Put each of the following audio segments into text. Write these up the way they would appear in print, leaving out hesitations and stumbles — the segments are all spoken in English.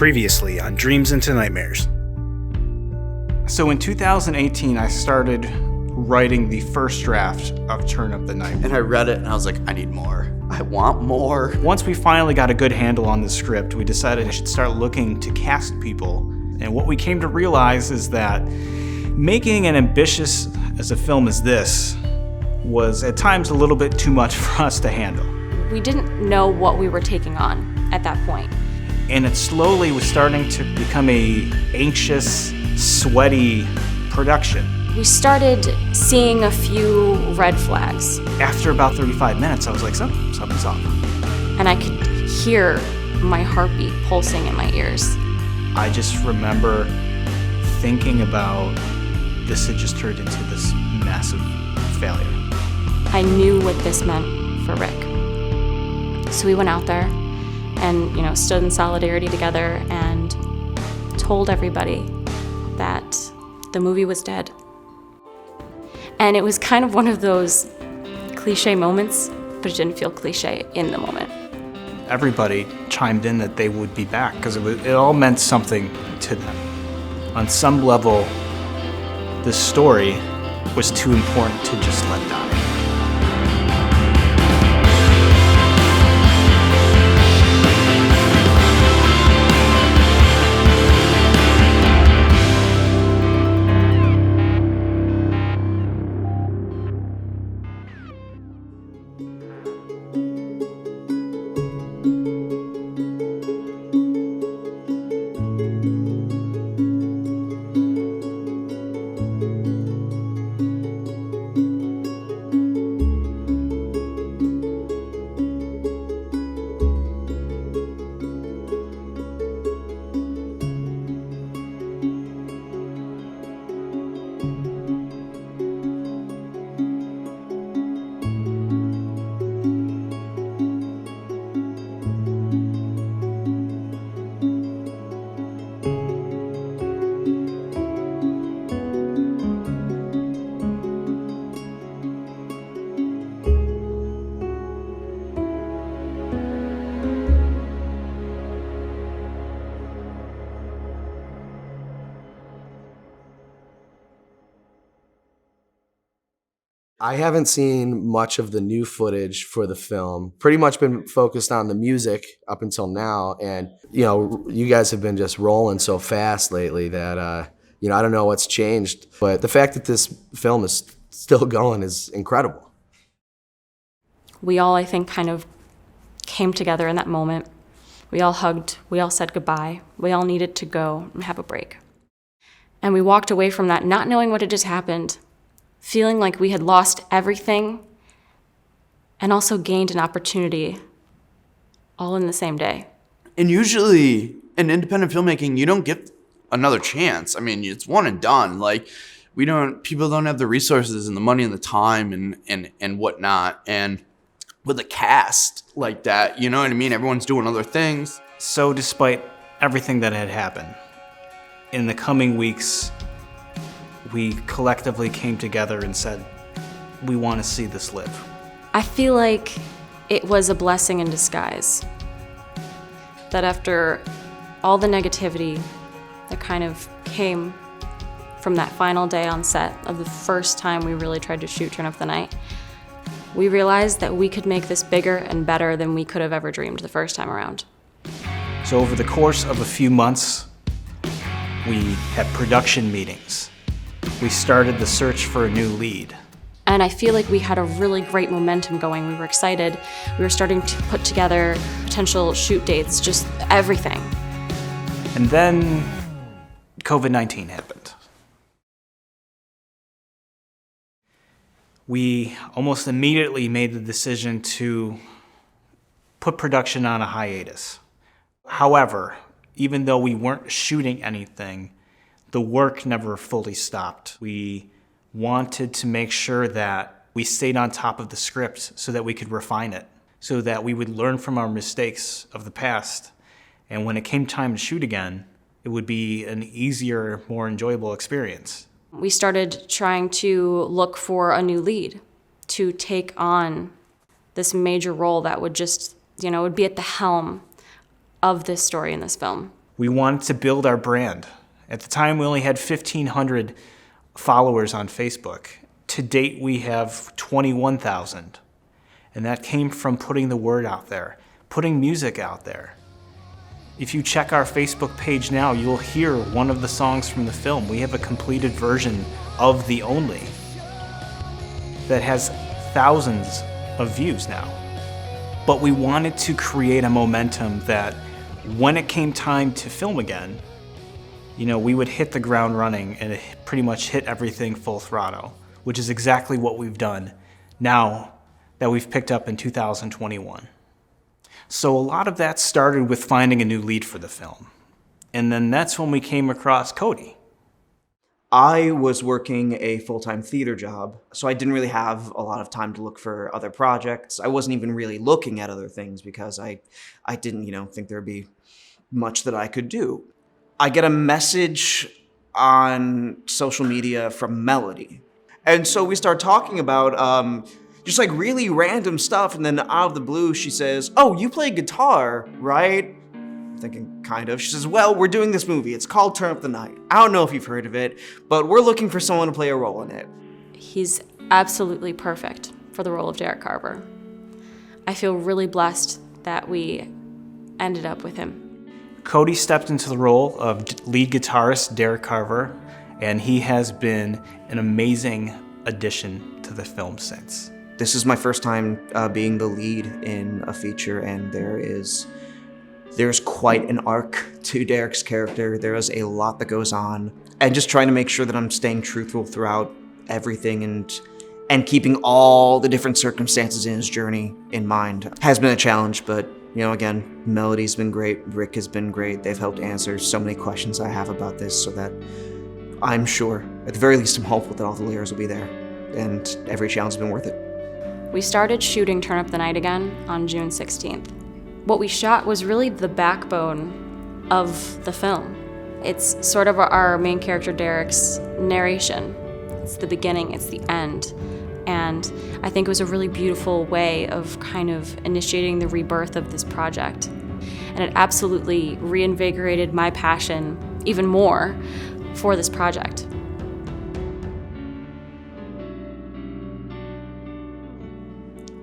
Previously on Dreams into Nightmares. So in 2018, I started writing the first draft of Turn Up the Night. And I read it and I was like, I need more. I want more. Once we finally got a good handle on the script, we decided I should start looking to cast people. And what we came to realize is that making an ambitious as a film as this was at times a little bit too much for us to handle. We didn't know what we were taking on at that point. And it slowly was starting to become a anxious, sweaty production. We started seeing a few red flags. After about 35 minutes, I was like, something's off. And I could hear my heartbeat pulsing in my ears. I just remember thinking about this had just turned into this massive failure. I knew what this meant for Rick. So we went out there and, stood in solidarity together and told everybody that the movie was dead. And it was kind of one of those cliche moments, but it didn't feel cliche in the moment. Everybody chimed in that they would be back because it all meant something to them. On some level, this story was too important to just let die. I haven't seen much of the new footage for the film. Pretty much been focused on the music up until now. And, you guys have been just rolling so fast lately that, I don't know what's changed. But the fact that this film is still going is incredible. We all, I think, kind of came together in that moment. We all hugged. We all said goodbye. We all needed to go and have a break. And we walked away from that not knowing what had just happened, feeling like we had lost everything and also gained an opportunity all in the same day. And usually in independent filmmaking, you don't get another chance. I mean, it's one and done. Like, people don't have the resources and the money and the time and whatnot. And with a cast like that, you know what I mean? Everyone's doing other things. So despite everything that had happened, in the coming weeks, we collectively came together and said, we want to see this live. I feel like it was a blessing in disguise. That after all the negativity that kind of came from that final day on set of the first time we really tried to shoot Turn Up the Night, we realized that we could make this bigger and better than we could have ever dreamed the first time around. So over the course of a few months, we had production meetings. We started the search for a new lead. And I feel like we had a really great momentum going. We were excited. We were starting to put together potential shoot dates, just everything. And then COVID-19 happened. We almost immediately made the decision to put production on a hiatus. However, even though we weren't shooting anything, the work never fully stopped. We wanted to make sure that we stayed on top of the script so that we could refine it, so that we would learn from our mistakes of the past. And when it came time to shoot again, it would be an easier, more enjoyable experience. We started trying to look for a new lead to take on this major role that would just, would be at the helm of this story in this film. We wanted to build our brand. At the time, we only had 1,500 followers on Facebook. To date, we have 21,000. And that came from putting the word out there, putting music out there. If you check our Facebook page now, you'll hear one of the songs from the film. We have a completed version of The Only that has thousands of views now. But we wanted to create a momentum that when it came time to film again, we would hit the ground running and pretty much hit everything full throttle, which is exactly what we've done now that we've picked up in 2021. So a lot of that started with finding a new lead for the film. And then that's when we came across Cody. I was working a full-time theater job, so I didn't really have a lot of time to look for other projects. I wasn't even really looking at other things because I didn't, think there'd be much that I could do. I get a message on social media from Melody. And so we start talking about just like really random stuff, and then out of the blue she says, "Oh, you play guitar, right?" I'm thinking, kind of. She says, "Well, we're doing this movie. It's called Turn Up the Night. I don't know if you've heard of it, but we're looking for someone to play a role in it." He's absolutely perfect for the role of Derek Carver. I feel really blessed that we ended up with him. Cody stepped into the role of lead guitarist Derek Carver, and he has been an amazing addition to the film since. This is my first time being the lead in a feature, and there's quite an arc to Derek's character. There is a lot that goes on, and just trying to make sure that I'm staying truthful throughout everything and keeping all the different circumstances in his journey in mind has been a challenge. But again, Melody's been great, Rick has been great. They've helped answer so many questions I have about this, so that I'm sure, at the very least, I'm hopeful that all the layers will be there, and every challenge has been worth it. We started shooting Turn Up the Night again on June 16th. What we shot was really the backbone of the film. It's sort of our main character Derek's narration. It's the beginning, it's the end. And I think it was a really beautiful way of kind of initiating the rebirth of this project. And it absolutely reinvigorated my passion even more for this project.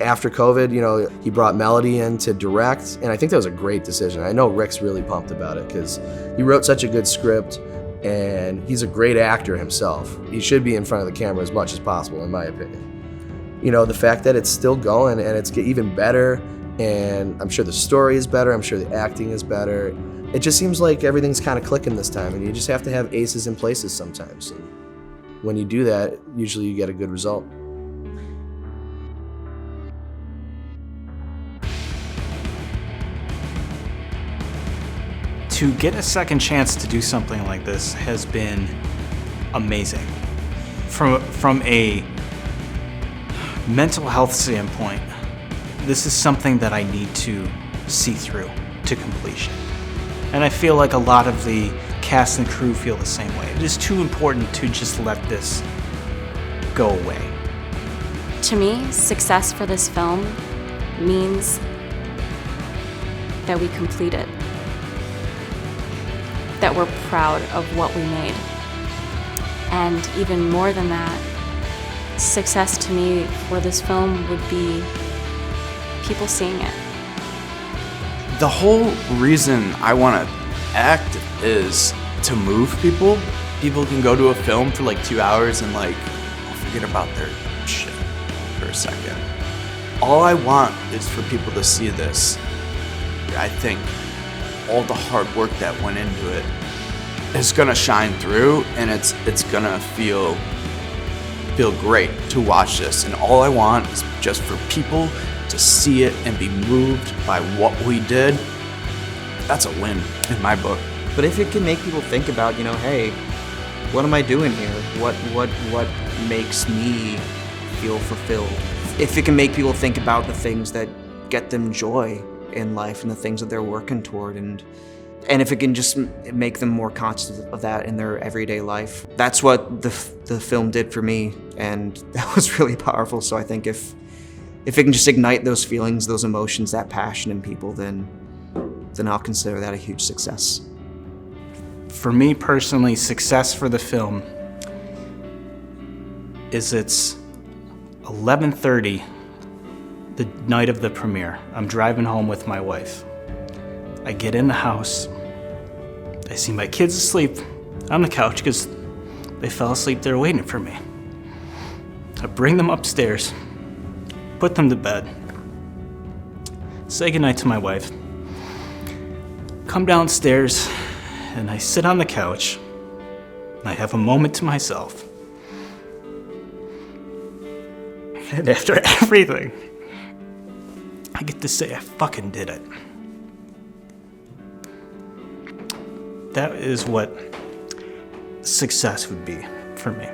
After COVID, he brought Melody in to direct, and I think that was a great decision. I know Rick's really pumped about it because he wrote such a good script, and he's a great actor himself. He should be in front of the camera as much as possible, in my opinion. The fact that it's still going and it's even better, and I'm sure the story is better, I'm sure the acting is better. It just seems like everything's kind of clicking this time, and you just have to have aces in places sometimes. And when you do that, usually you get a good result. To get a second chance to do something like this has been amazing. From a mental health standpoint, this is something that I need to see through to completion. And I feel like a lot of the cast and crew feel the same way. It is too important to just let this go away. To me, success for this film means that we complete it. That we're proud of what we made. And even more than that, success to me for this film would be people seeing it. The whole reason I want to act is to move people. People can go to a film for like 2 hours and forget about their shit for a second. All I want is for people to see this. I think all the hard work that went into it is gonna shine through, and it's gonna feel great to watch this. And all I want is just for people to see it and be moved by what we did. That's a win in my book. But if it can make people think about, hey, what am I doing here? What makes me feel fulfilled? If it can make people think about the things that get them joy in life and the things that they're working toward, and if it can just make them more conscious of that in their everyday life. That's what the film did for me, and that was really powerful. So I think if it can just ignite those feelings, those emotions, that passion in people, then I'll consider that a huge success. For me personally, success for the film is it's 11:30 the night of the premiere. I'm driving home with my wife. I get in the house. I see my kids asleep on the couch because they fell asleep there waiting for me. I bring them upstairs, put them to bed, say goodnight to my wife, come downstairs, and I sit on the couch, and I have a moment to myself. And after everything, I get to say I fucking did it. That is what success would be for me.